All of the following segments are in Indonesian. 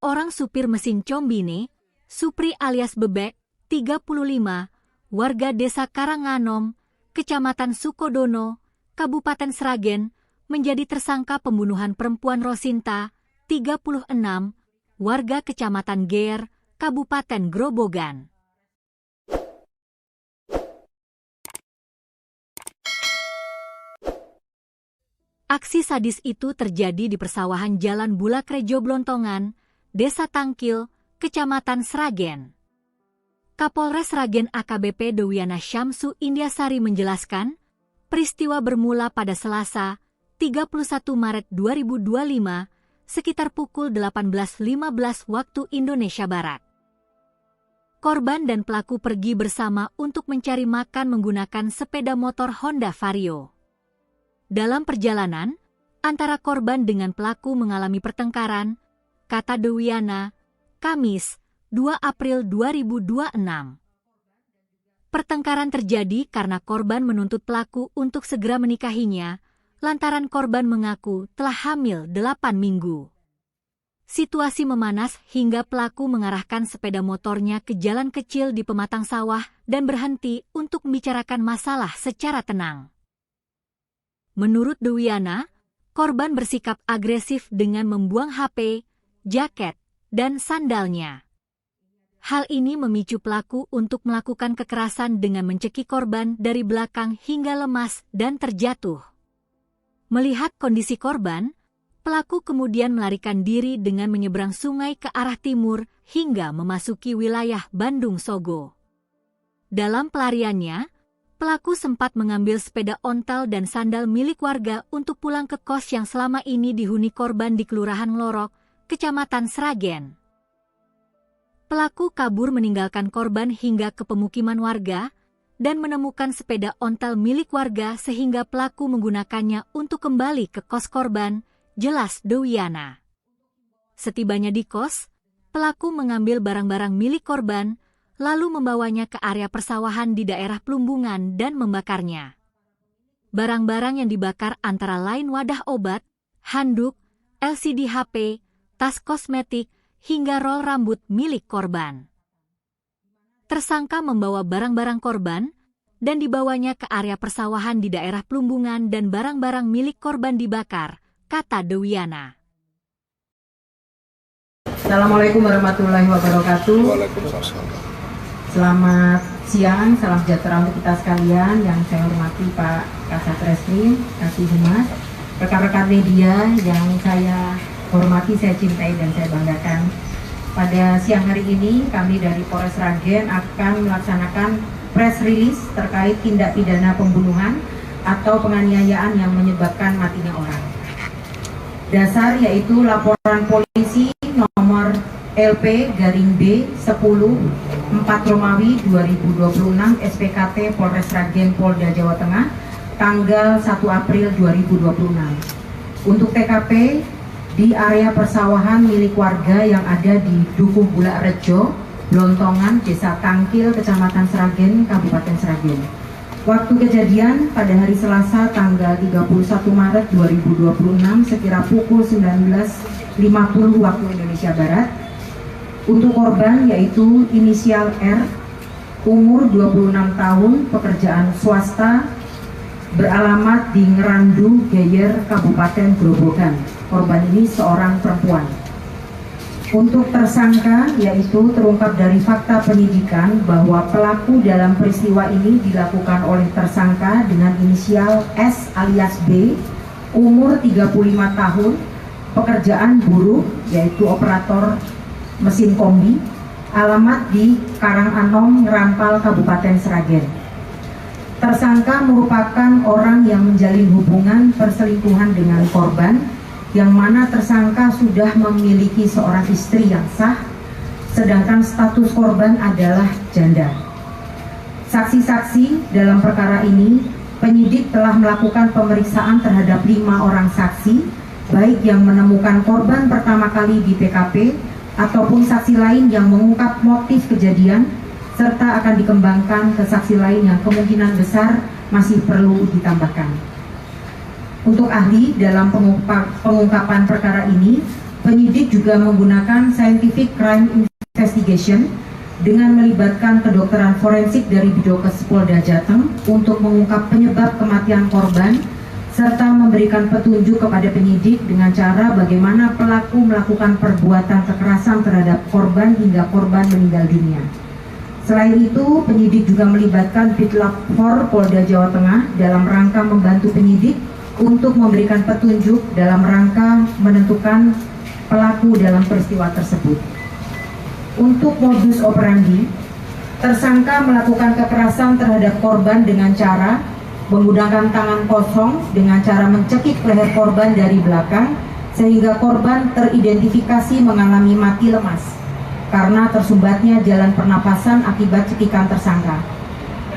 seorang supir mesin Combine, Supri alias Bebek, 35, warga Desa Karanganom, Kecamatan Sukodono, Kabupaten Sragen, menjadi tersangka pembunuhan perempuan Rosinta, 36, warga Kecamatan Geer, Kabupaten Grobogan. Aksi sadis itu terjadi di persawahan Jalan Bulakrejo Blontongan, Desa Tangkil, Kecamatan Sragen. Kapolres Sragen AKBP Dewiana Syamsu Indiasari menjelaskan, peristiwa bermula pada Selasa, 31 Maret 2025, sekitar pukul 18.15 waktu Indonesia Barat. Korban dan pelaku pergi bersama untuk mencari makan menggunakan sepeda motor Honda Vario. Dalam perjalanan, antara korban dengan pelaku mengalami pertengkaran, kata Dewiana, Kamis, 2 April 2026. Pertengkaran terjadi karena korban menuntut pelaku untuk segera menikahinya, lantaran korban mengaku telah hamil 8 minggu. Situasi memanas hingga pelaku mengarahkan sepeda motornya ke jalan kecil di pematang sawah dan berhenti untuk membicarakan masalah secara tenang. Menurut Dewiana, korban bersikap agresif dengan membuang HP, jaket, dan sandalnya. Hal ini memicu pelaku untuk melakukan kekerasan dengan mencekik korban dari belakang hingga lemas dan terjatuh. Melihat kondisi korban, pelaku kemudian melarikan diri dengan menyeberang sungai ke arah timur hingga memasuki wilayah Bandung Sogo. Dalam pelariannya, pelaku sempat mengambil sepeda ontel dan sandal milik warga untuk pulang ke kos yang selama ini dihuni korban di Kelurahan Nglorok, Kecamatan Sragen. Pelaku kabur meninggalkan korban hingga ke pemukiman warga dan menemukan sepeda ontel milik warga sehingga pelaku menggunakannya untuk kembali ke kos korban, jelas Dewiana. Setibanya di kos, pelaku mengambil barang-barang milik korban, lalu membawanya ke area persawahan di daerah Plumbungan dan membakarnya. Barang-barang yang dibakar antara lain wadah obat, handuk, LCD HP, tas kosmetik, hingga rol rambut milik korban. Tersangka membawa barang-barang korban dan dibawanya ke area persawahan di daerah Plumbungan dan barang-barang milik korban dibakar, kata Dewiana. Assalamualaikum warahmatullahi wabarakatuh. Waalaikumsalam. Selamat siang, salam sejahtera untuk kita sekalian yang saya hormati Pak Kasat Reskrim, Kasih Humas, rekan-rekan media yang saya hormati, saya cintai dan saya banggakan. Pada siang hari ini kami dari Polres Sragen akan melaksanakan press release terkait tindak pidana pembunuhan atau penganiayaan yang menyebabkan matinya orang. Dasar yaitu laporan polisi nomor LP-B 10 4 Romawi 2026 SPKT Polres Sragen Polda Jawa Tengah tanggal 1 April 2026 untuk TKP di area persawahan milik warga yang ada di Dukuh Bulakrejo, Blontongan, Desa Tangkil, Kecamatan Sragen, Kabupaten Sragen. Waktu kejadian pada hari Selasa tanggal 31 Maret 2026 sekira pukul 19.50 waktu Indonesia Barat. Untuk korban yaitu inisial R, umur 26 tahun, pekerjaan swasta, beralamat di Ngerandu, Geyer, Kabupaten Grobogan. Korban ini seorang perempuan. Untuk tersangka yaitu terungkap dari fakta penyidikan bahwa pelaku dalam peristiwa ini dilakukan oleh tersangka dengan inisial S alias B, umur 35 tahun, pekerjaan buruh yaitu operator mesin kombi, alamat di Karanganom, Ngerampal, Kabupaten Sragen. Tersangka merupakan orang yang menjalin hubungan perselingkuhan dengan korban, yang mana tersangka sudah memiliki seorang istri yang sah, sedangkan status korban adalah janda. Saksi-saksi dalam perkara ini, penyidik telah melakukan pemeriksaan terhadap 5 orang saksi, baik yang menemukan korban pertama kali di TKP, ataupun saksi lain yang mengungkap motif kejadian, serta akan dikembangkan ke saksi lain yang kemungkinan besar masih perlu ditambahkan. Untuk ahli dalam pengungkapan perkara ini, penyidik juga menggunakan scientific crime investigation dengan melibatkan kedokteran forensik dari Bidokes Polda Jateng untuk mengungkap penyebab kematian korban serta memberikan petunjuk kepada penyidik dengan cara bagaimana pelaku melakukan perbuatan kekerasan terhadap korban hingga korban meninggal dunia. Selain itu, penyidik juga melibatkan Bitlab 4 Polda Jawa Tengah dalam rangka membantu penyidik untuk memberikan petunjuk dalam rangka menentukan pelaku dalam peristiwa tersebut. Untuk modus operandi, tersangka melakukan kekerasan terhadap korban dengan cara menggunakan tangan kosong dengan cara mencekik leher korban dari belakang sehingga korban teridentifikasi mengalami mati lemas karena tersumbatnya jalan pernapasan akibat cekikan tersangka.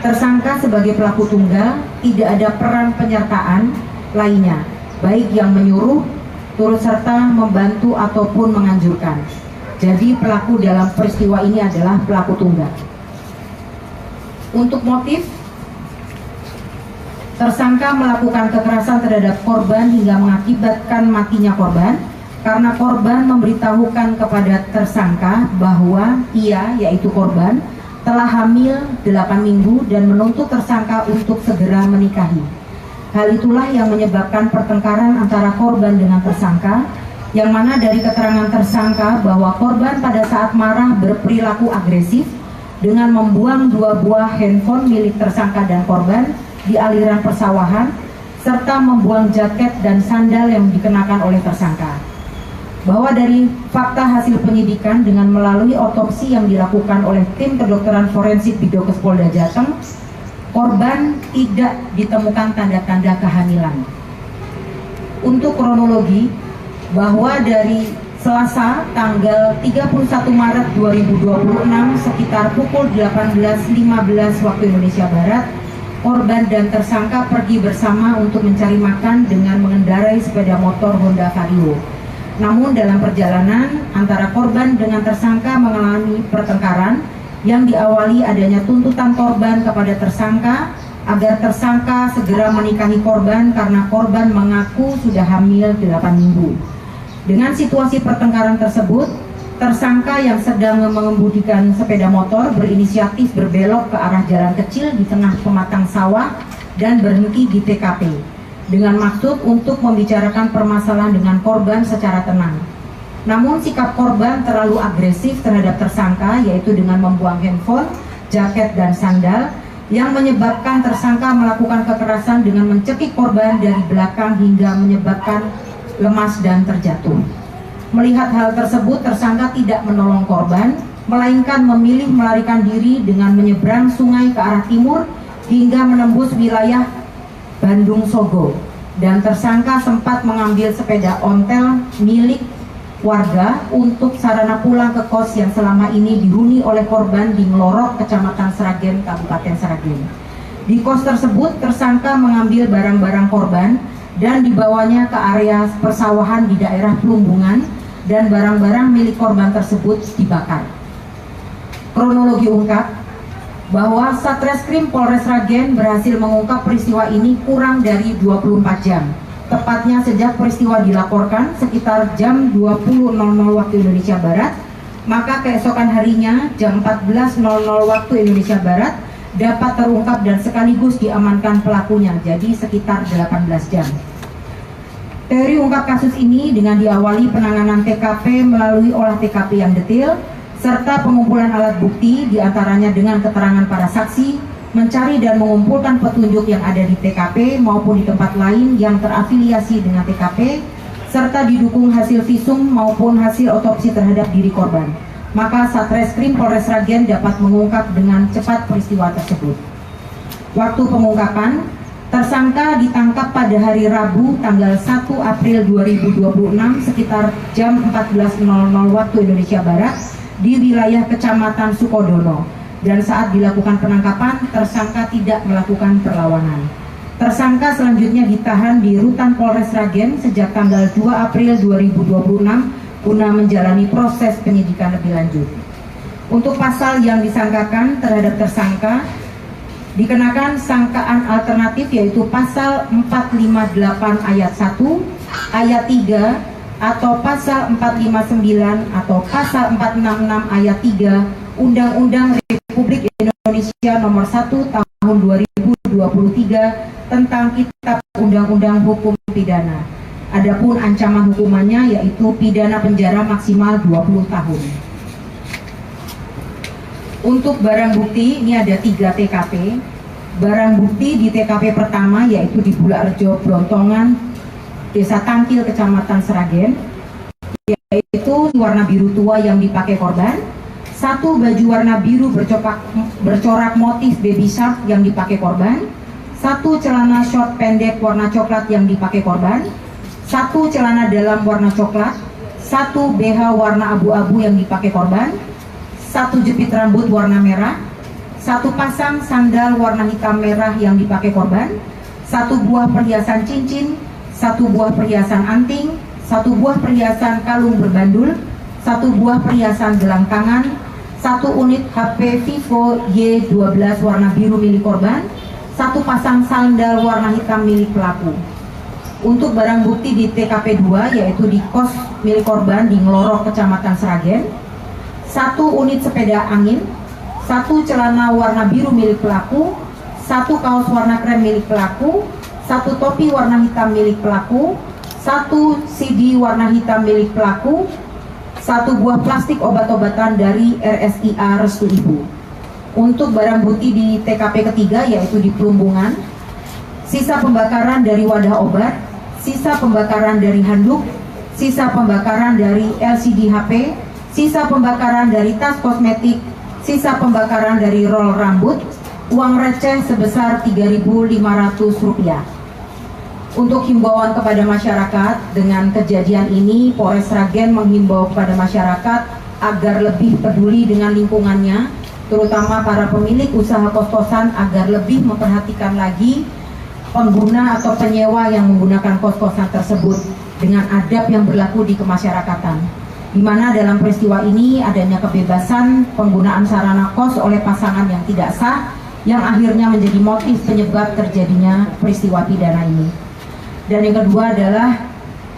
Tersangka sebagai pelaku tunggal tidak ada peran penyertaan lainnya, baik yang menyuruh, turut serta membantu ataupun menganjurkan. Jadi pelaku dalam peristiwa ini adalah pelaku tunggal. Untuk motif, tersangka melakukan kekerasan terhadap korban hingga mengakibatkan matinya korban karena korban memberitahukan kepada tersangka bahwa ia, yaitu korban, telah hamil 8 minggu dan menuntut tersangka untuk segera menikahi. Hal itulah yang menyebabkan pertengkaran antara korban dengan tersangka, yang mana dari keterangan tersangka bahwa korban pada saat marah berperilaku agresif dengan membuang 2 buah handphone milik tersangka dan korban di aliran persawahan, serta membuang jaket dan sandal yang dikenakan oleh tersangka. Bahwa dari fakta hasil penyidikan dengan melalui otopsi yang dilakukan oleh tim kedokteran forensik Bidokes Polda Jateng, korban tidak ditemukan tanda-tanda kehamilan. Untuk kronologi, bahwa dari Selasa tanggal 31 Maret 2026 sekitar pukul 18.15 waktu Indonesia Barat, korban dan tersangka pergi bersama untuk mencari makan dengan mengendarai sepeda motor Honda Vario. Namun dalam perjalanan antara korban dengan tersangka mengalami pertengkaran yang diawali adanya tuntutan korban kepada tersangka agar tersangka segera menikahi korban karena korban mengaku sudah hamil 8 minggu. Dengan situasi pertengkaran tersebut, tersangka yang sedang mengemudikan sepeda motor berinisiatif berbelok ke arah jalan kecil di tengah pematang sawah dan berhenti di TKP dengan maksud untuk membicarakan permasalahan dengan korban secara tenang. Namun sikap korban terlalu agresif terhadap tersangka, yaitu dengan membuang handphone, jaket dan sandal, yang menyebabkan tersangka melakukan kekerasan dengan mencekik korban dari belakang hingga menyebabkan lemas dan terjatuh. Melihat hal tersebut, tersangka tidak menolong korban, melainkan memilih melarikan diri dengan menyeberang sungai ke arah timur hingga menembus wilayah Bandung Sogo. Dan tersangka sempat mengambil sepeda ontel milik warga untuk sarana pulang ke kos yang selama ini dihuni oleh korban di Ngelorok, Kecamatan Sragen, Kabupaten Sragen. Di kos tersebut, tersangka mengambil barang-barang korban dan dibawanya ke area persawahan di daerah Plumbungan, dan barang-barang milik korban tersebut dibakar. Kronologi ungkap bahwa Satreskrim Polres Sragen berhasil mengungkap peristiwa ini kurang dari 24 jam. Tepatnya sejak peristiwa dilaporkan sekitar jam 20.00 waktu Indonesia Barat, maka keesokan harinya jam 14.00 waktu Indonesia Barat dapat terungkap dan sekaligus diamankan pelakunya, jadi sekitar 18 jam. Teori ungkap kasus ini dengan diawali penanganan TKP melalui olah TKP yang detail, serta pengumpulan alat bukti diantaranya dengan keterangan para saksi, mencari dan mengumpulkan petunjuk yang ada di TKP maupun di tempat lain yang terafiliasi dengan TKP, serta didukung hasil visum maupun hasil otopsi terhadap diri korban. Maka Satreskrim Polres Sragen dapat mengungkap dengan cepat peristiwa tersebut. Waktu pengungkapan, tersangka ditangkap pada hari Rabu tanggal 1 April 2026 sekitar jam 14.00 waktu Indonesia Barat di wilayah Kecamatan Sukodono, dan saat dilakukan penangkapan tersangka tidak melakukan perlawanan. Tersangka selanjutnya ditahan di Rutan Polres Sragen sejak tanggal 2 April 2026 guna menjalani proses penyidikan lebih lanjut. Untuk pasal yang disangkakan terhadap tersangka dikenakan sangkaan alternatif, yaitu pasal 458 ayat 1, ayat 3, atau pasal 459 atau pasal 466 ayat 3 Undang-Undang Republik Indonesia Nomor 1 Tahun 2023 tentang Kitab Undang-Undang Hukum Pidana. Adapun ancaman hukumannya yaitu pidana penjara maksimal 20 tahun. Untuk barang bukti, ini ada 3 TKP. Barang bukti di TKP pertama yaitu di Bulakrejo, Blontongan, Desa Tangkil, Kecamatan Sragen, yaitu warna biru tua yang dipakai korban, 1 baju warna biru bercorak motif baby shark yang dipakai korban, 1 celana short pendek warna coklat yang dipakai korban, 1 celana dalam warna coklat, 1 BH warna abu-abu yang dipakai korban, 1 jepit rambut warna merah, 1 pasang sandal warna hitam merah yang dipakai korban, 1 buah perhiasan cincin, 1 buah perhiasan anting, 1 buah perhiasan kalung berbandul, 1 buah perhiasan gelang tangan, 1 unit HP Vivo Y12 warna biru milik korban, 1 pasang sandal warna hitam milik pelaku. Untuk barang bukti di TKP 2 yaitu di kos milik korban di Ngelorok, Kecamatan Sragen, 1 unit sepeda angin, 1 celana warna biru milik pelaku, 1 kaos warna krem milik pelaku, 1 topi warna hitam milik pelaku, 1 CD warna hitam milik pelaku, 1 buah plastik obat-obatan dari RSIA Restu Ibu. Untuk barang bukti di TKP ketiga yaitu di Plumbungan, sisa pembakaran dari wadah obat, sisa pembakaran dari handuk, sisa pembakaran dari LCD HP, sisa pembakaran dari tas kosmetik, sisa pembakaran dari roll rambut, uang receh sebesar Rp3.500. Untuk himbauan kepada masyarakat, dengan kejadian ini Polres Sragen menghimbau kepada masyarakat agar lebih peduli dengan lingkungannya, terutama para pemilik usaha kos-kosan agar lebih memperhatikan lagi pengguna atau penyewa yang menggunakan kos-kosan tersebut dengan adab yang berlaku di kemasyarakatan. Di mana dalam peristiwa ini adanya kebebasan penggunaan sarana kos oleh pasangan yang tidak sah, yang akhirnya menjadi motif penyebab terjadinya peristiwa pidana ini. Dan yang kedua adalah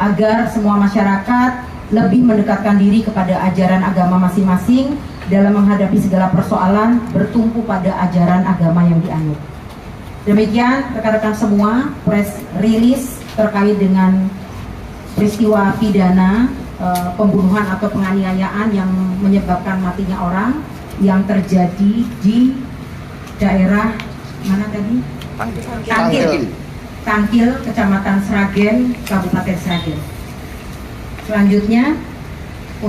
agar semua masyarakat lebih mendekatkan diri kepada ajaran agama masing-masing dalam menghadapi segala persoalan bertumpu pada ajaran agama yang dianut. Demikian rekan-rekan semua, press release terkait dengan peristiwa pidana pembunuhan atau penganiayaan yang menyebabkan matinya orang yang terjadi di daerah mana tadi? Tangkil, Kecamatan Sragen, Kabupaten Sragen. Selanjutnya